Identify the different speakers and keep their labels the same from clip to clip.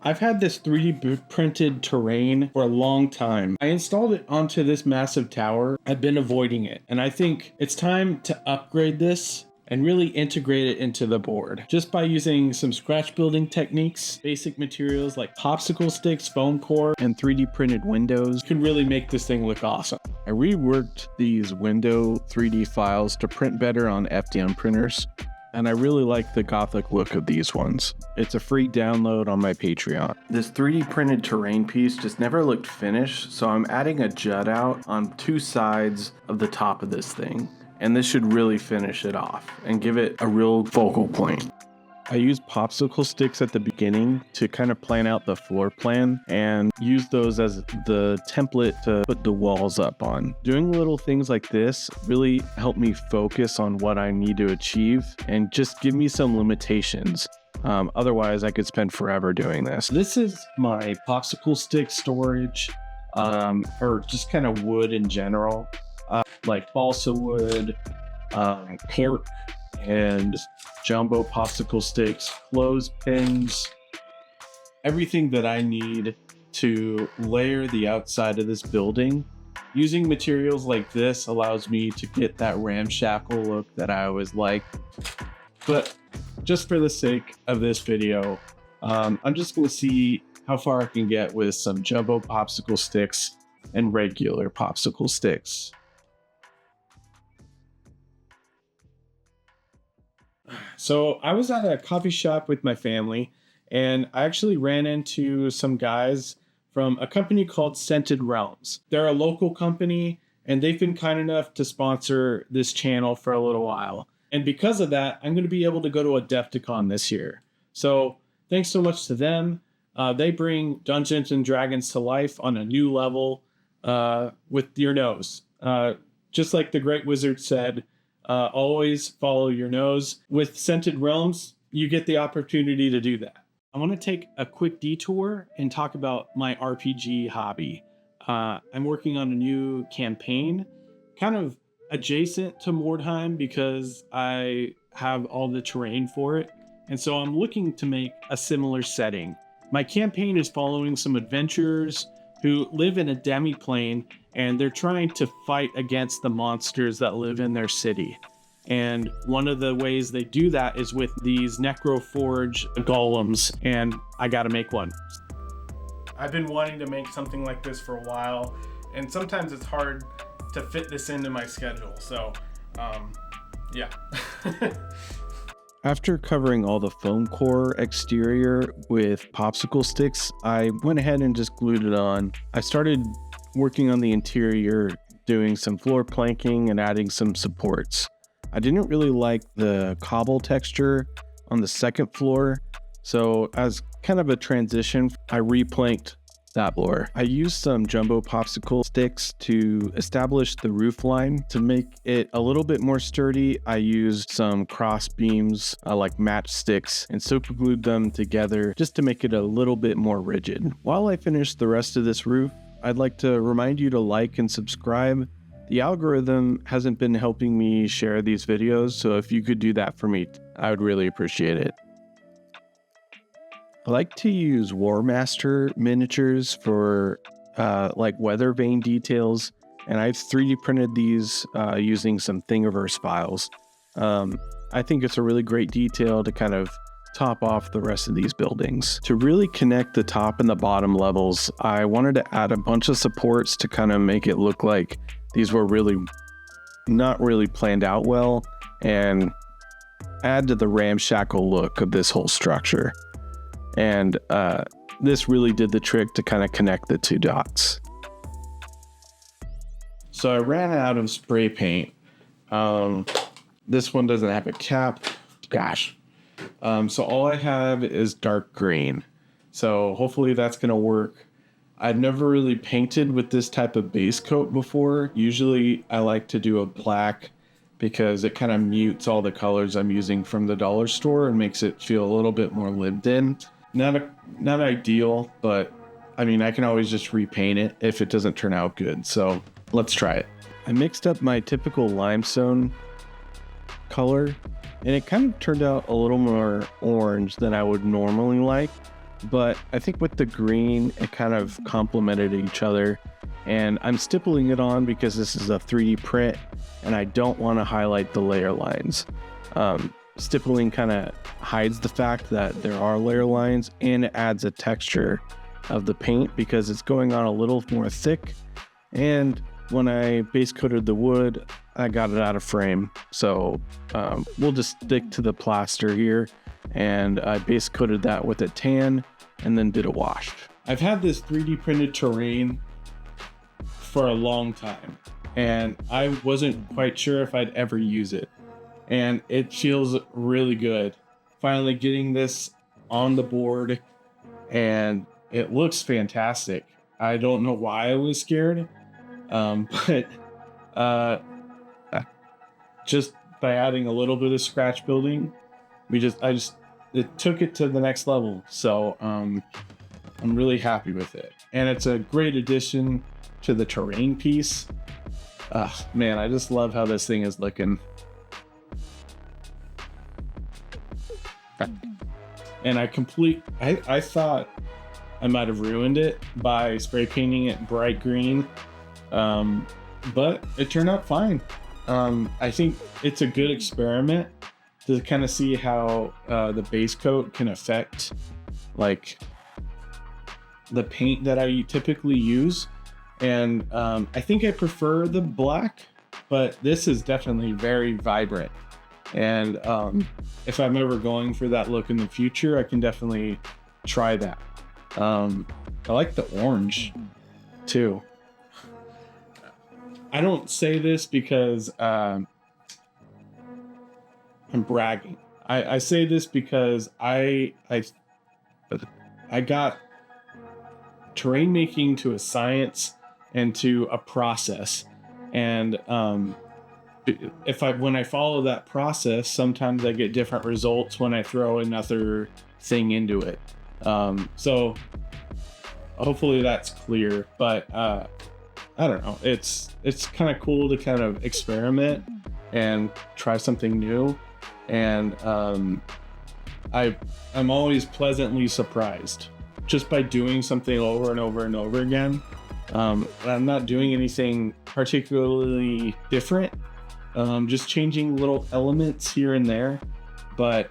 Speaker 1: I've had this 3D printed terrain for a long time. I installed it onto this massive tower. I've been avoiding it, and I think it's time to upgrade this and really integrate it into the board. Just by using some scratch building techniques, basic materials like popsicle sticks, foam core, and 3D printed windows can really make this thing look awesome. I reworked these window 3D files to print better on FDM printers, and I really like the Gothic look of these ones. It's a free download on my Patreon. This 3D printed terrain piece just never looked finished, so I'm adding a jut out on 2 sides of the top of this thing. And this should really finish it off and give it a real focal point. I used popsicle sticks at the beginning to kind of plan out the floor plan and use those as the template to put the walls up on. Doing little things like this really helped me focus on what I need to achieve and just give me some limitations. Otherwise, I could spend forever doing this. This is my popsicle stick storage, or just kind of wood in general. Like balsa wood, cork, and jumbo popsicle sticks, clothespins, everything that I need to layer the outside of this building. Using materials like this allows me to get that ramshackle look that I always like. But just for the sake of this video, I'm just going to see how far I can get with some jumbo popsicle sticks and regular popsicle sticks. So I was at a coffee shop with my family, and I actually ran into some guys from a company called Scented Realms. They're a local company, and they've been kind enough to sponsor this channel for a little while. And because of that, I'm going to be able to go to Adepticon this year. So thanks so much to them. They bring Dungeons and Dragons to life on a new level with your nose. Just like the Great Wizard said, always follow your nose. With Scented Realms, you get the opportunity to do that. I want to take a quick detour and talk about my RPG hobby. I'm working on a new campaign, kind of adjacent to Mordheim because I have all the terrain for it. And so I'm looking to make a similar setting. My campaign is following some adventurers who live in a demi-plane, and they're trying to fight against the monsters that live in their city. And one of the ways they do that is with these Necroforge golems, and I gotta make one. I've been wanting to make something like this for a while, and sometimes it's hard to fit this into my schedule, so yeah. After covering all the foam core exterior with popsicle sticks, I went ahead and just glued it on. I started working on the interior, doing some floor planking and adding some supports. I didn't really like the cobble texture on the second floor, so as kind of a transition, I replanked that floor. I used some jumbo popsicle sticks to establish the roof line. To make it a little bit more sturdy, I used some cross beams like matchsticks and super glued them together just to make it a little bit more rigid. While I finish the rest of this roof, I'd like to remind you to like and subscribe. The algorithm hasn't been helping me share these videos, so if you could do that for me, I would really appreciate it. I like to use War Master miniatures for like weather vane details, and I've 3D printed these using some Thingiverse files. I think it's a really great detail to kind of top off the rest of these buildings. To really connect the top and the bottom levels, I wanted to add a bunch of supports to kind of make it look like these were really not really planned out well and add to the ramshackle look of this whole structure. And this really did the trick to kind of connect the two dots. So I ran out of spray paint. This one doesn't have a cap. Gosh. So all I have is dark green. So hopefully that's going to work. I've never really painted with this type of base coat before. Usually I like to do a black because it kind of mutes all the colors I'm using from the dollar store and makes it feel a little bit more lived in. Not ideal, but I mean, I can always just repaint it if it doesn't turn out good. So let's try it. I mixed up my typical limestone color, and it kind of turned out a little more orange than I would normally like. but I think with the green, it kind of complemented each other. And I'm stippling it on because this is a 3D print and I don't want to highlight the layer lines. Stippling kind of hides the fact that there are layer lines, and it adds a texture of the paint because it's going on a little more thick. And when I base coated the wood, I got it out of frame. So we'll just stick to the plaster here, and I base coated that with a tan and then did a wash. I've had this 3D printed terrain for a long time, and I wasn't quite sure if I'd ever use it. And it feels really good. Finally getting this on the board, and it looks fantastic. I don't know why I was scared, but just by adding a little bit of scratch building, it took it to the next level. So I'm really happy with it, and it's a great addition to the terrain piece. Man, I just love how this thing is looking. And I thought I might have ruined it by spray painting it bright green, but it turned out fine. I think it's a good experiment to kind of see how the base coat can affect like the paint that I typically use. And I think I prefer the black, but this is definitely very vibrant. And if I'm ever going for that look in the future, I can definitely try that. I like the orange too. I don't say this because I'm bragging. I say this because I got terrain making to a science and to a process, and when I follow that process, sometimes I get different results when I throw another thing into it. So hopefully that's clear, but I don't know. It's kind of cool to kind of experiment and try something new. And I'm always pleasantly surprised just by doing something over and over and over again. I'm not doing anything particularly different. Just changing little elements here and there, but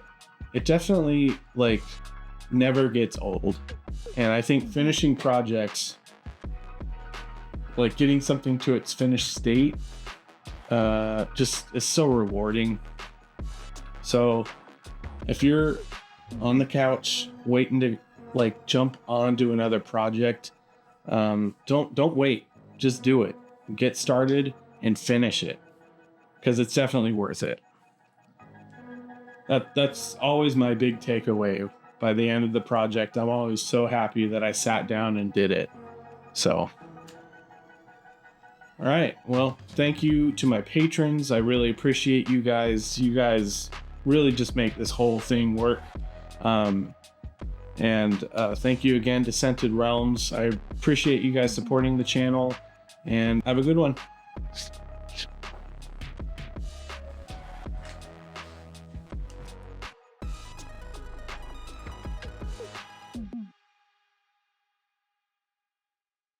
Speaker 1: it definitely like never gets old. And I think finishing projects, like getting something to its finished state, just is so rewarding. So if you're on the couch waiting to like jump onto another project, don't wait, just do it. Get started and finish it, because it's definitely worth it. That's always my big takeaway. By the end of the project, I'm always so happy that I sat down and did it. So, all right. Well, thank you to my patrons. I really appreciate you guys. You guys really just make this whole thing work. And thank you again to Scented Realms. I appreciate you guys supporting the channel, and have a good one.